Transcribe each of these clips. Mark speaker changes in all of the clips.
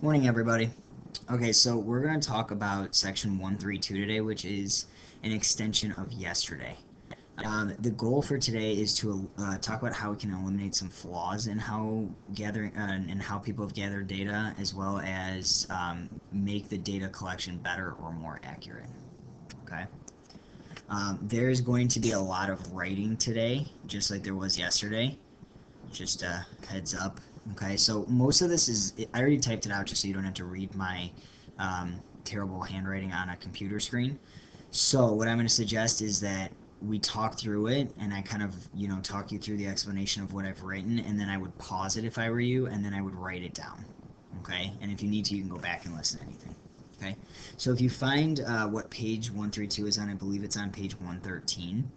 Speaker 1: Morning, everybody. Okay, so we're going to talk about section 132 today, which is an extension of yesterday. The goal for today is to talk about how we can eliminate some flaws in how gathering and how people have gathered data, as well as make the data collection better or more accurate. Okay. There's going to be a lot of writing today, just like there was yesterday. Just a heads up. Okay, so most of this is, I already typed it out just so you don't have to read my terrible handwriting on a computer screen. So what I'm going to suggest is that we talk through it, and I kind of, talk you through the explanation of what I've written, and then I would pause it if I were you, and then I would write it down. Okay, and if you need to, you can go back and listen to anything. Okay, so if you find what page 132 is on, I believe it's on page 113.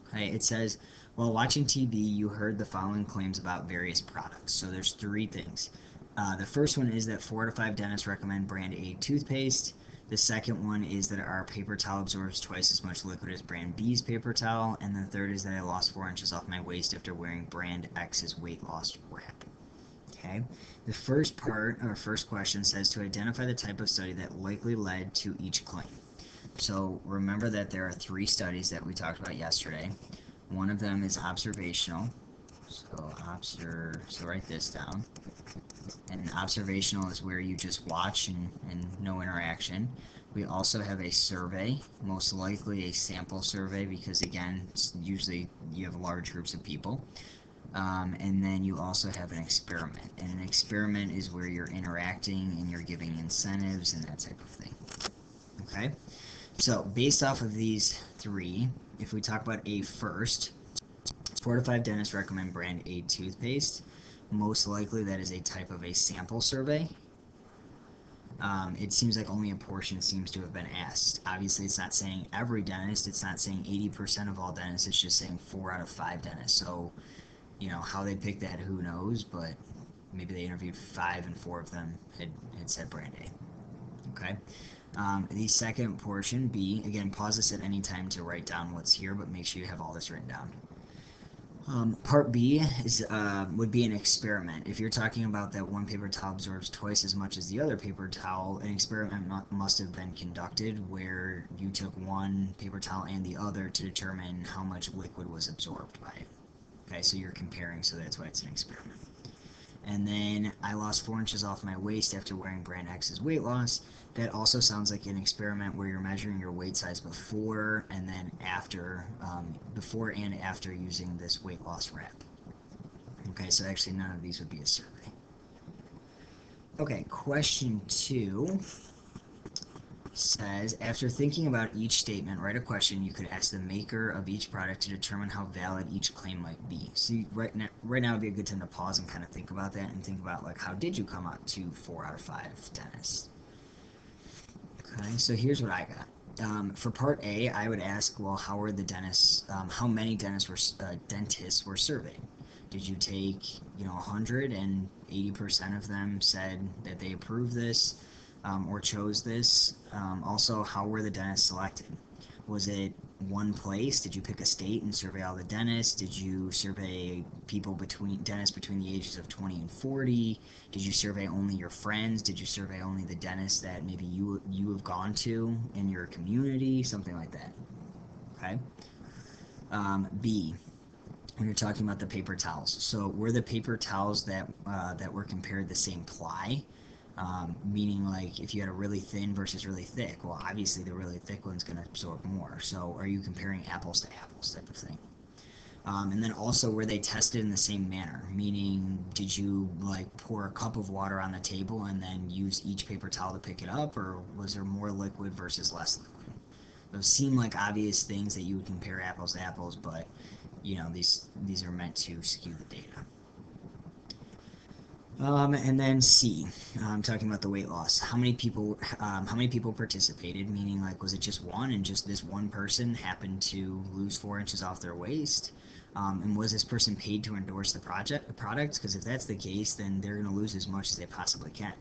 Speaker 1: Okay, it says, while watching TV, you heard the following claims about various products. So there's three things. The first one is that 4 out of 5 dentists recommend brand A toothpaste. The second one is that our paper towel absorbs twice as much liquid as brand B's paper towel. And the third is that I lost 4 inches off my waist after wearing brand X's weight loss wrap. Okay. The first part, or first question, says to identify the type of study that likely led to each claim. So remember that there are 3 studies that we talked about yesterday. One of them is observational. So write this down. And observational is where you just watch and no interaction. We also have a survey, most likely a sample survey, because again, usually you have large groups of people. And then you also have an experiment. And an experiment is where you're interacting and you're giving incentives and that type of thing. Okay? So, based off of these 3, if we talk about A first, 4 to 5 dentists recommend brand A toothpaste. Most likely that is a type of a sample survey. It seems like only a portion seems to have been asked. Obviously, it's not saying every dentist, it's not saying 80% of all dentists, it's just saying 4 out of 5 dentists. So, how they picked that, who knows, but maybe they interviewed 5 and 4 of them had said brand A. Okay? The second portion, B, again, pause this at any time to write down what's here, but make sure you have all this written down. Part B is would be an experiment. If you're talking about that one paper towel absorbs twice as much as the other paper towel, an experiment must have been conducted where you took one paper towel and the other to determine how much liquid was absorbed by it. Okay, so you're comparing, so that's why it's an experiment. And then I lost 4 inches off my waist after wearing brand X's weight loss. That also sounds like an experiment where you're measuring your weight size before and then after, before and after using this weight loss wrap. Okay, so actually none of these would be a survey. Okay, question 2 says, after thinking about each statement, write a question you could ask the maker of each product to determine how valid each claim might be. See, right now would be a good time to pause and kind of think about that and think about, like, how did you come up to 4 out of 5 dentists? Okay, so here's what I got. For part A, I would ask, well, how were the dentists? How many dentists were surveyed? Did you take 100 and 80% of them said that they approved this or chose this? Also, how were the dentists selected? Was it one place? Did you pick a state and survey all the dentists? Did you survey dentists between the ages of 20 and 40? Did you survey only your friends? Did you survey only the dentists that maybe you have gone to in your community? Something like that. Okay. B, when you're talking about the paper towels. So were the paper towels that were compared the same ply? Meaning, like, if you had a really thin versus really thick, well, obviously the really thick one's going to absorb more. So are you comparing apples to apples type of thing? And then also, were they tested in the same manner? Meaning, did you like pour a cup of water on the table and then use each paper towel to pick it up, or was there more liquid versus less liquid? Those seem like obvious things that you would compare apples to apples, but these are meant to skew the data. And then C, I'm talking about the weight loss. How many people participated? Meaning, like, was it just one, and just this one person happened to lose 4 inches off their waist? And was this person paid to endorse the product? Because if that's the case, then they're going to lose as much as they possibly can.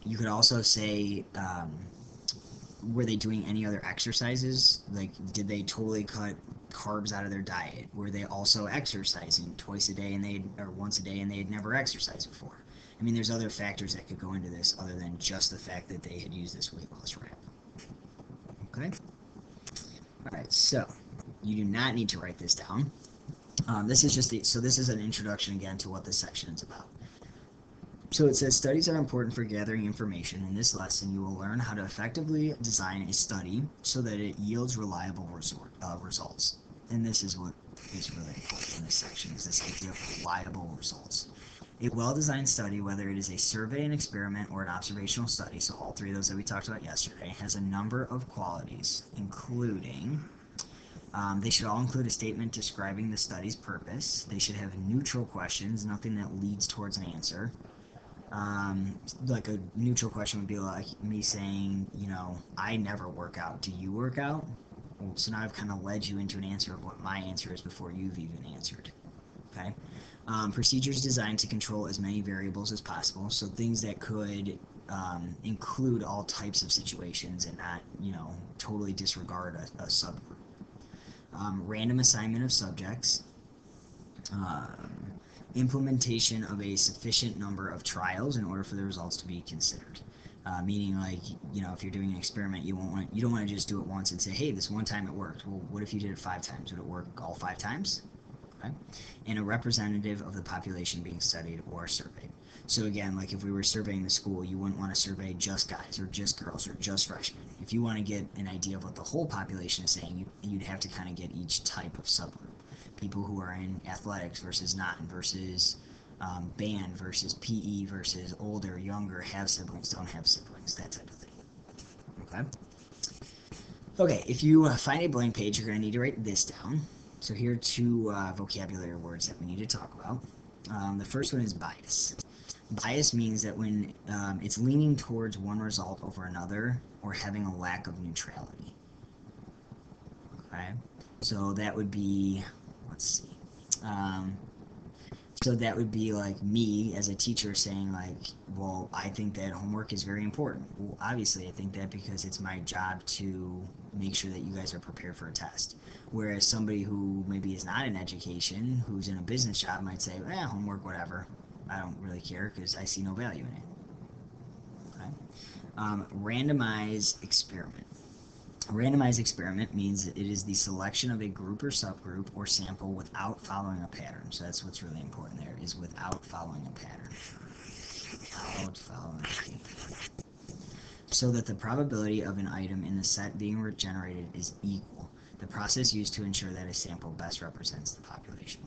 Speaker 1: You could also say, were they doing any other exercises? Like, did they totally cut carbs out of their diet? Were they also exercising twice a day or once a day and they had never exercised before? I mean, there's other factors that could go into this other than just the fact that they had used this weight loss wrap. Okay? Alright, so you do not need to write this down. This is just so this is an introduction again to what this section is about. So it says studies are important for gathering information. In this lesson, you will learn how to effectively design a study so that it yields reliable results. And this is what is really important in this section, is this idea of reliable results. A well-designed study, whether it is a survey, an experiment, or an observational study, so all three of those that we talked about yesterday, has a number of qualities, including they should all include a statement describing the study's purpose. They should have neutral questions, nothing that leads towards an answer. Like a neutral question would be like me saying, you know, I never work out. Do you work out? Well, so now I've kind of led you into an answer of what my answer is before you've even answered. Okay. Procedures designed to control as many variables as possible. So things that could include all types of situations and not, you know, totally disregard a subgroup. Random assignment of subjects. Implementation of a sufficient number of trials in order for the results to be considered. Meaning, like, you know, if you're doing an experiment, you don't want to just do it once and say, hey, this one time it worked. Well, what if you did it 5 times? Would it work all 5 times? Okay. And a representative of the population being studied or surveyed. So again, like if we were surveying the school, you wouldn't want to survey just guys or just girls or just freshmen. If you want to get an idea of what the whole population is saying, you'd have to kind of get each type of subgroup. People who are in athletics versus not, versus band versus PE versus older, younger, have siblings, don't have siblings, that type of thing. Okay. Okay, if you find a blank page, you're going to need to write this down. So here are 2 vocabulary words that we need to talk about. The first one is bias. Bias means that when it's leaning towards one result over another or having a lack of neutrality. Okay, so that would be, let's see. So that would be like me as a teacher saying like, well, I think that homework is very important. Well, obviously I think that because it's my job to make sure that you guys are prepared for a test. Whereas somebody who maybe is not in education, who's in a business job, might say, homework, whatever. I don't really care because I see no value in it. Okay. Randomized experiment. A randomized experiment means that it is the selection of a group or subgroup or sample without following a pattern. So that's what's really important there, is without following a pattern. Without following a pattern. So that the probability of an item in the set being generated is equal. The process used to ensure that a sample best represents the population.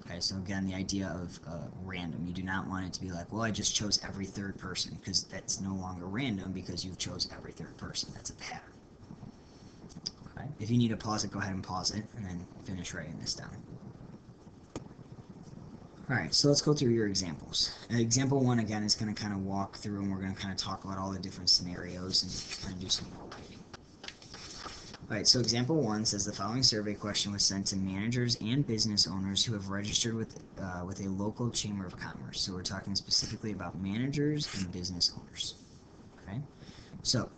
Speaker 1: Okay, so again, the idea of random. You do not want it to be like, well, I just chose every third person, because that's no longer random because you've chose every third person. That's a pattern. Okay. If you need to pause it, go ahead and pause it, and then finish writing this down. Alright, so let's go through your examples. Example 1, again, is going to kind of walk through, and we're going to kind of talk about all the different scenarios and kind of do some more writing. Alright, so example 1 says the following survey question was sent to managers and business owners who have registered with a local chamber of commerce. So we're talking specifically about managers and business owners. Okay, so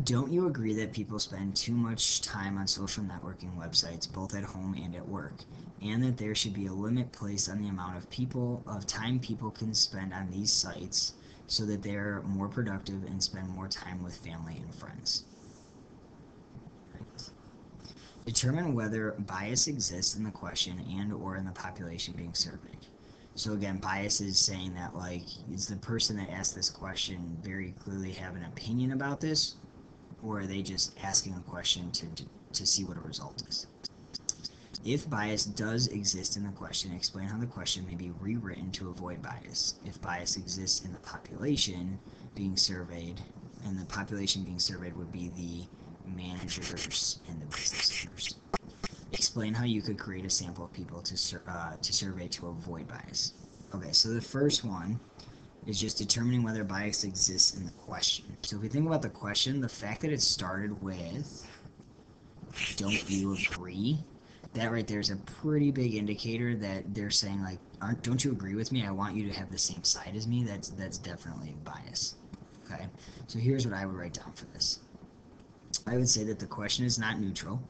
Speaker 1: don't you agree that people spend too much time on social networking websites, both at home and at work, and that there should be a limit placed on the amount of time people can spend on these sites so that they're more productive and spend more time with family and friends? Right. Determine whether bias exists in the question and or in the population being surveyed. So again, bias is saying that, like, is the person that asked this question very clearly have an opinion about this, or are they just asking a question to see what a result is? If bias does exist in the question, explain how the question may be rewritten to avoid bias. If bias exists in the population being surveyed, and the population being surveyed would be the managers and the business owners. Explain how you could create a sample of people to survey to avoid bias. Okay, so the first one is just determining whether bias exists in the question. So if we think about the question, the fact that it started with, don't you agree? That right there is a pretty big indicator that they're saying, like, don't you agree with me? I want you to have the same side as me. That's definitely bias. Okay, so here's what I would write down for this. I would say that the question is not neutral.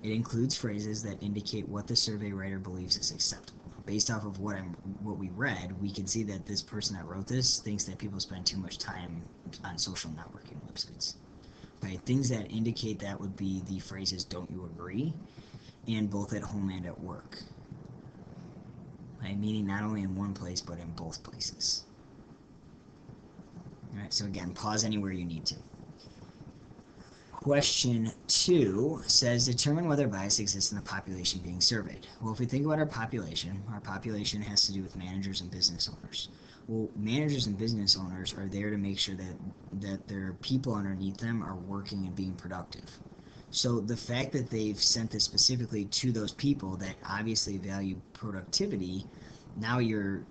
Speaker 1: It includes phrases that indicate what the survey writer believes is acceptable. based off of what we read, we can see that this person that wrote this thinks that people spend too much time on social networking websites. Right? Things that indicate that would be the phrases "Don't you agree?" and both at home and at work. Right? Meaning not only in one place but in both places. All right. So again, pause anywhere you need to. Question 2 says, determine whether bias exists in the population being surveyed. Well, if we think about our population has to do with managers and business owners. Well, managers and business owners are there to make sure that their people underneath them are working and being productive. So the fact that they've sent this specifically to those people that obviously value productivity, now your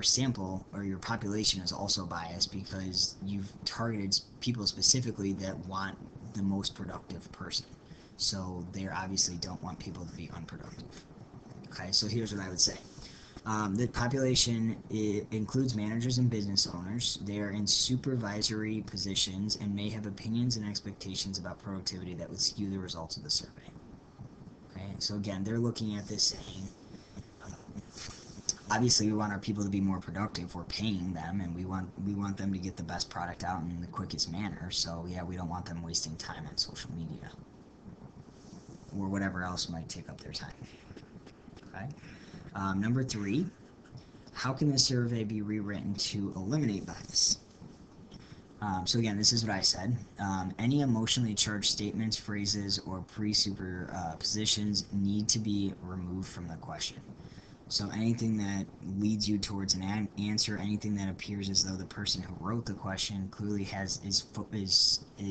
Speaker 1: sample or your population is also biased because you've targeted people specifically that want the most productive person. So they obviously don't want people to be unproductive. Okay, so here's what I would say. The population includes managers and business owners. They are in supervisory positions and may have opinions and expectations about productivity that would skew the results of the survey. Okay, so again, they're looking at this saying, obviously we want our people to be more productive. We're paying them, and we want them to get the best product out in the quickest manner. So yeah, we don't want them wasting time on social media or whatever else might take up their time. Okay. Number 3, how can the survey be rewritten to eliminate bias? So again, this is what I said. Any emotionally charged statements, phrases, or presuppositions need to be removed from the question. So anything that leads you towards an answer, anything that appears as though the person who wrote the question clearly is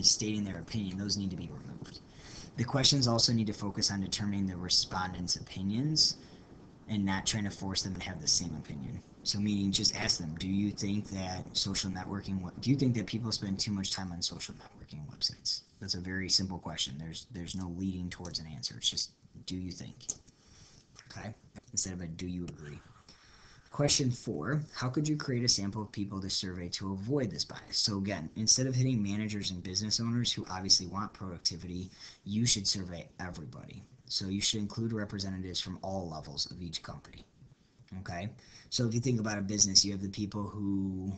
Speaker 1: stating their opinion, those need to be removed. The questions also need to focus on determining the respondents' opinions and not trying to force them to have the same opinion. So meaning just ask them, do you think that do you think that people spend too much time on social networking websites? That's a very simple question. There's no leading towards an answer. It's just, do you think? Okay? Instead of a do you agree. Question 4, how could you create a sample of people to survey to avoid this bias? So again, instead of hitting managers and business owners who obviously want productivity, you should survey everybody. So you should include representatives from all levels of each company. Okay? So if you think about a business, you have the people who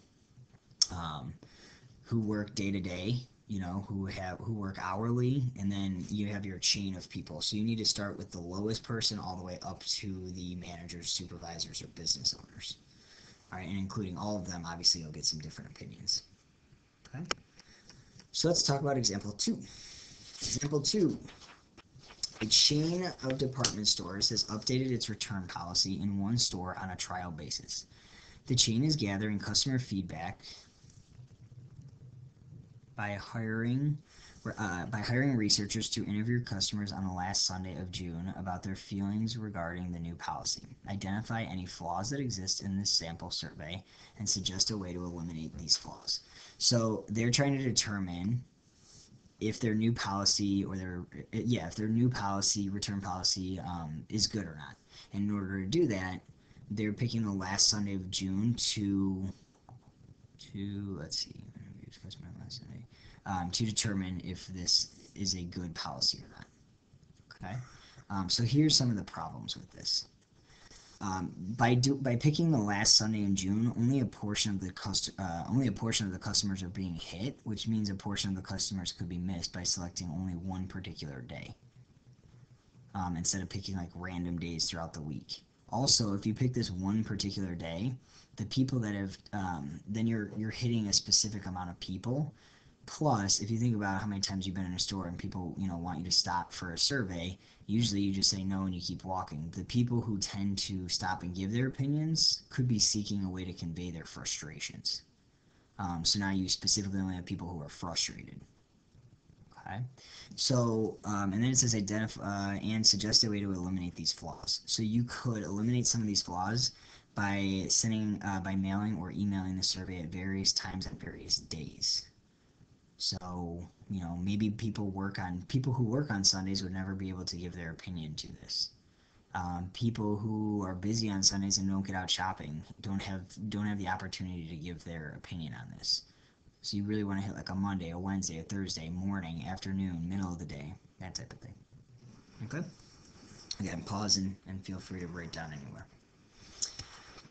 Speaker 1: work day to day, who work hourly, and then you have your chain of people. So you need to start with the lowest person all the way up to the managers, supervisors, or business owners. All right, and including all of them, obviously you'll get some different opinions. Okay? So let's talk about example 2. Example 2. A chain of department stores has updated its return policy in one store on a trial basis. The chain is gathering customer feedback by hiring researchers to interview customers on the last Sunday of June about their feelings regarding the new policy, identify any flaws that exist in this sample survey, and suggest a way to eliminate these flaws. So they're trying to determine if their new policy return policy is good or not. And in order to do that, they're picking the last Sunday of June to determine if this is a good policy or not. Okay, so here's some of the problems with this. By picking the last Sunday in June, only a portion of the customers are being hit, which means a portion of the customers could be missed by selecting only one particular day, instead of picking like random days throughout the week. Also, if you pick this one particular day, the people that have then you're hitting a specific amount of people. Plus, if you think about how many times you've been in a store and people, want you to stop for a survey, usually you just say no and you keep walking. The people who tend to stop and give their opinions could be seeking a way to convey their frustrations. So now you specifically only have people who are frustrated. Okay. So, and then it says identify and suggest a way to eliminate these flaws. So you could eliminate some of these flaws by by mailing or emailing the survey at various times and various days. So, maybe people who work on Sundays would never be able to give their opinion to this. People who are busy on Sundays and don't get out shopping don't have the opportunity to give their opinion on this. So you really want to hit like a Monday, a Wednesday, a Thursday, morning, afternoon, middle of the day, that type of thing. Okay? Again, pause and feel free to write down anywhere.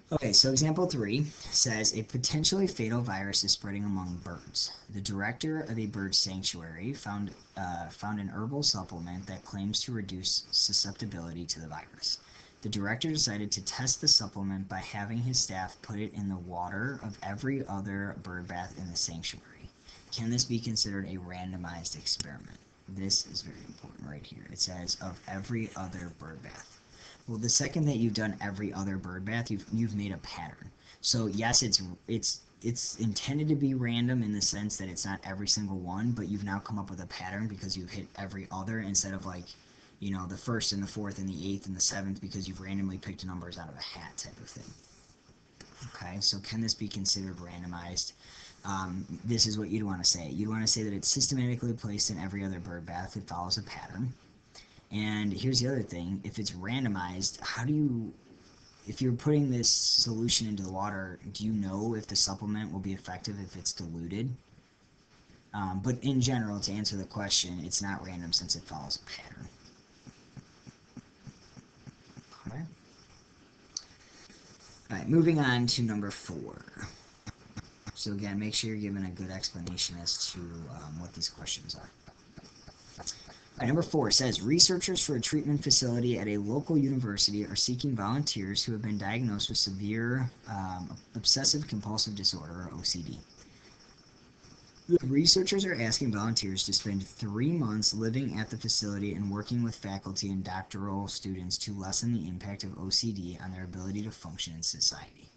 Speaker 1: Okay, so example 3 says a potentially fatal virus is spreading among birds. The director of a bird sanctuary found an herbal supplement that claims to reduce susceptibility to the virus. The director decided to test the supplement by having his staff put it in the water of every other bird bath in the sanctuary. Can this be considered a randomized experiment? This is very important right here. It says of every other bird bath. Well, the second that you've done every other bird bath, you've made a pattern. So yes, it's intended to be random in the sense that it's not every single one, but you've now come up with a pattern because you've hit every other instead of like, you know, the first and the fourth and the eighth and the seventh because you've randomly picked numbers out of a hat type of thing. Okay, so can this be considered randomized? This is what you'd want to say. You'd want to say that it's systematically placed in every other bird bath. It follows a pattern. And here's the other thing, if it's randomized, if you're putting this solution into the water, do you know if the supplement will be effective if it's diluted? But in general, to answer the question, it's not random since it follows a pattern. Okay. All right, moving on to number 4. So again, make sure you're giving a good explanation as to what these questions are. Number 4 says, researchers for a treatment facility at a local university are seeking volunteers who have been diagnosed with severe obsessive-compulsive disorder, or OCD. The researchers are asking volunteers to spend 3 months living at the facility and working with faculty and doctoral students to lessen the impact of OCD on their ability to function in society.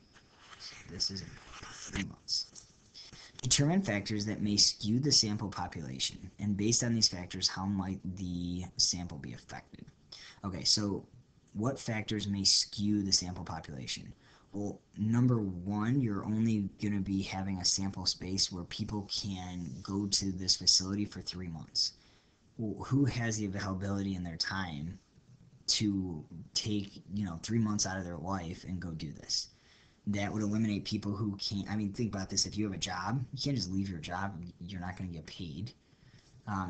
Speaker 1: So this is 3 months. Determine factors that may skew the sample population, and based on these factors, how might the sample be affected? Okay, so what factors may skew the sample population? Well, number 1, you're only going to be having a sample space where people can go to this facility for 3 months. Well, who has the availability in their time to take, 3 months out of their life and go do this? That would eliminate people who can't. I mean, think about this. If you have a job, you can't just leave your job. You're not going to get paid.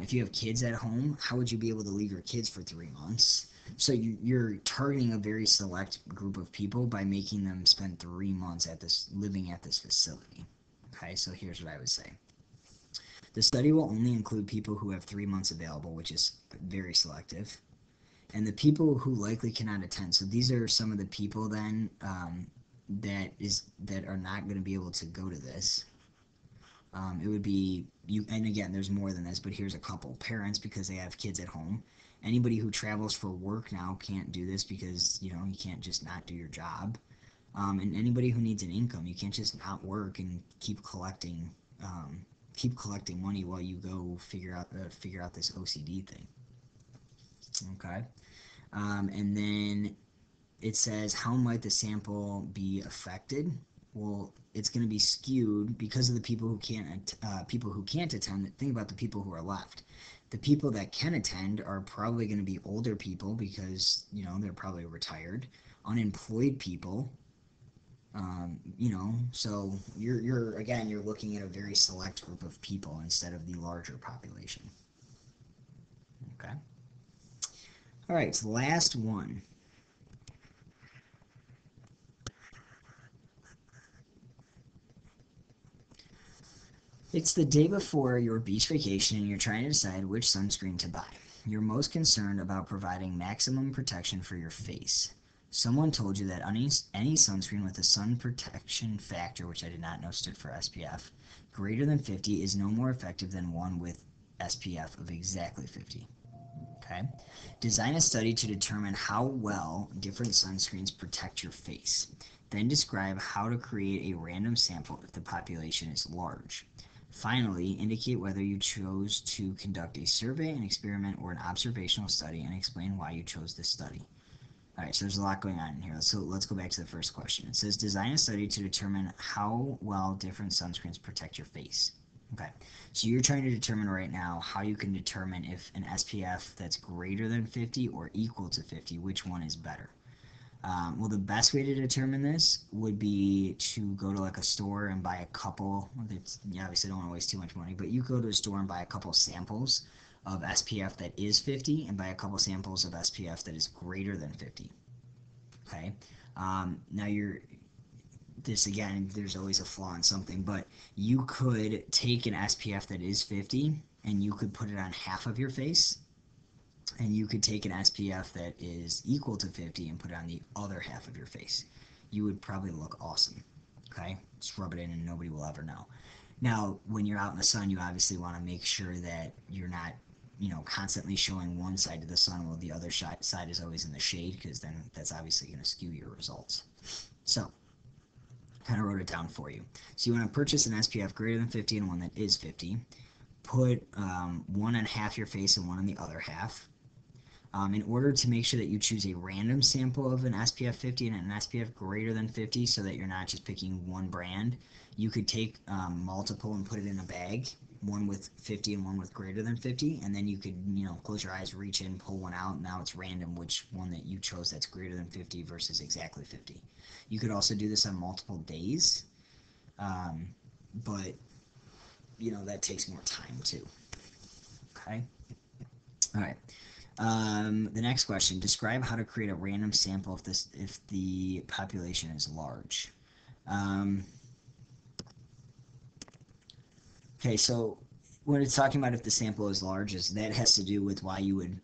Speaker 1: If you have kids at home, how would you be able to leave your kids for 3 months? So you're targeting a very select group of people by making them spend 3 months living at this facility. Okay, so here's what I would say. The study will only include people who have 3 months available, which is very selective. And the people who likely cannot attend. So these are some of the people then that are not going to be able to go to this. It would be you, and again, there's more than this, but here's a couple. Parents, because they have kids at home. Anybody who travels for work now can't do this because you can't just not do your job. And anybody who needs an income, you can't just not work and keep collecting money while you go figure out this OCD thing. Okay, and then it says, how might the sample be affected? Well, it's going to be skewed because of the people who can't attend. Think about the people who are left. The people that can attend are probably going to be older people because they're probably retired, unemployed people. So you're looking at a very select group of people instead of the larger population. Okay. All right. So last one. It's the day before your beach vacation and you're trying to decide which sunscreen to buy. You're most concerned about providing maximum protection for your face. Someone told you that any sunscreen with a sun protection factor, which I did not know stood for SPF, greater than 50 is no more effective than one with SPF of exactly 50. Okay? Design a study to determine how well different sunscreens protect your face. Then describe how to create a random sample if the population is large. Finally, indicate whether you chose to conduct a survey, an experiment, or an observational study, and explain why you chose this study. All right, so there's a lot going on in here. So let's go back to the first question. It says, design a study to determine how well different sunscreens protect your face. Okay, so you're trying to determine right now how you can determine if an SPF that's greater than 50 or equal to 50, which one is better. Well, the best way to determine this would be to go to like a store and buy a couple. You obviously don't want to waste too much money, but you go to a store and buy a couple samples of SPF that is 50 and by a couple samples of SPF that is greater than 50. Okay, now this again, there's always a flaw in something, but you could take an SPF that is 50 and you could put it on half of your face, and you could take an SPF that is equal to 50 and put it on the other half of your face. You would probably look awesome. Okay, just rub it in and nobody will ever know. Now, when you're out in the sun, you obviously want to make sure that you're not, constantly showing one side to the sun while the other side is always in the shade, because then that's obviously going to skew your results. So, kind of wrote it down for you. So you want to purchase an SPF greater than 50 and one that is 50. Put one on half your face and one on the other half. In order to make sure that you choose a random sample of an SPF 50 and an SPF greater than 50 so that you're not just picking one brand, you could take multiple and put it in a bag, one with 50 and one with greater than 50, and then you could, close your eyes, reach in, pull one out, and now it's random which one that you chose that's greater than 50 versus exactly 50. You could also do this on multiple days, but, that takes more time too. Okay? All right. The next question: describe how to create a random sample if the population is large. Okay, so when it's talking about if the sample is large, that has to do with why you would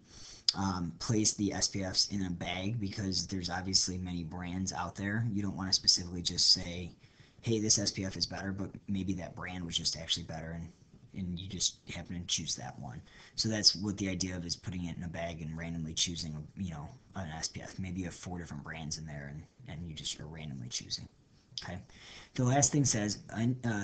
Speaker 1: place the SPFs in a bag, because there's obviously many brands out there. You don't want to specifically just say, hey, this SPF is better, but maybe that brand was just actually better, and you just happen to choose that one. So that's what the idea of is putting it in a bag and randomly choosing, an SPF. Maybe you have 4 different brands in there, and you just are randomly choosing. Okay. The last thing says,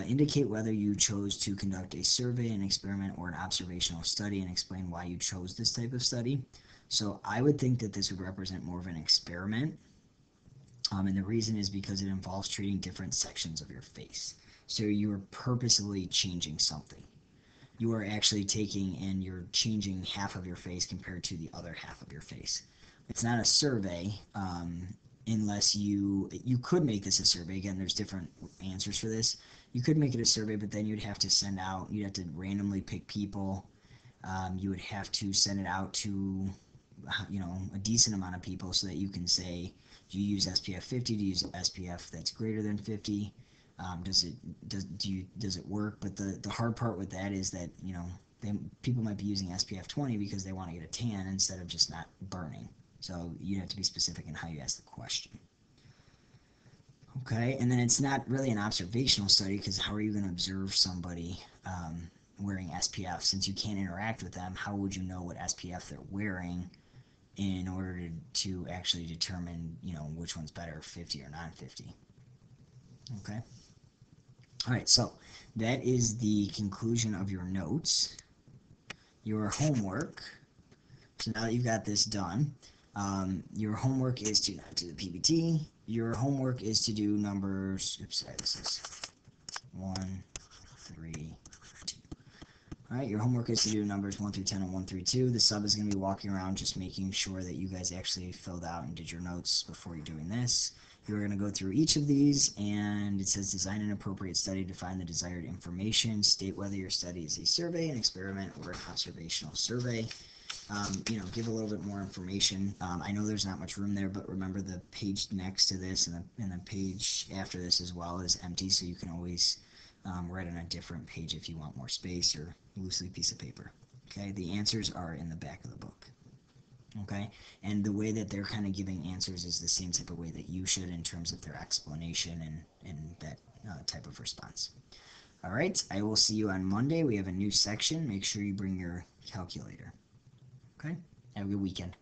Speaker 1: indicate whether you chose to conduct a survey, an experiment, or an observational study, and explain why you chose this type of study. So I would think that this would represent more of an experiment. And the reason is because it involves treating different sections of your face. So you are purposely changing something. You are actually taking and you're changing half of your face compared to the other half of your face. It's not a survey, unless you could make this a survey. Again, there's different answers for this. You could make it a survey, but then you'd have to randomly pick people. You would have to send it out to a decent amount of people so that you can say, do you use SPF 50, do you use SPF that's greater than 50? Does it work? But the hard part with that is that people might be using SPF 20 because they want to get a tan instead of just not burning. So you have to be specific in how you ask the question. Okay, and then it's not really an observational study, because how are you going to observe somebody wearing SPF? Since you can't interact with them, how would you know what SPF they're wearing in order to actually determine, which one's better, 50 or not 50? Okay. All right, so that is the conclusion of your notes. Your homework. So now that you've got this done, your homework is to not do the PBT. Your homework is to do numbers. Oops, sorry, this is 1, 3, 2. All right, your homework is to do numbers 1 through 10 and 1 through 2. The sub is going to be walking around just making sure that you guys actually filled out and did your notes before you're doing this. You're going to go through each of these, and it says design an appropriate study to find the desired information. State whether your study is a survey, an experiment, or an observational survey. Give a little bit more information. I know there's not much room there, but remember the page next to this and the page after this as well is empty, so you can always write on a different page if you want more space, or loose leaf piece of paper. Okay, the answers are in the back of the book. Okay, and the way that they're kind of giving answers is the same type of way that you should in terms of their explanation and that type of response. All right, I will see you on Monday. We have a new section. Make sure you bring your calculator. Okay, have a good weekend.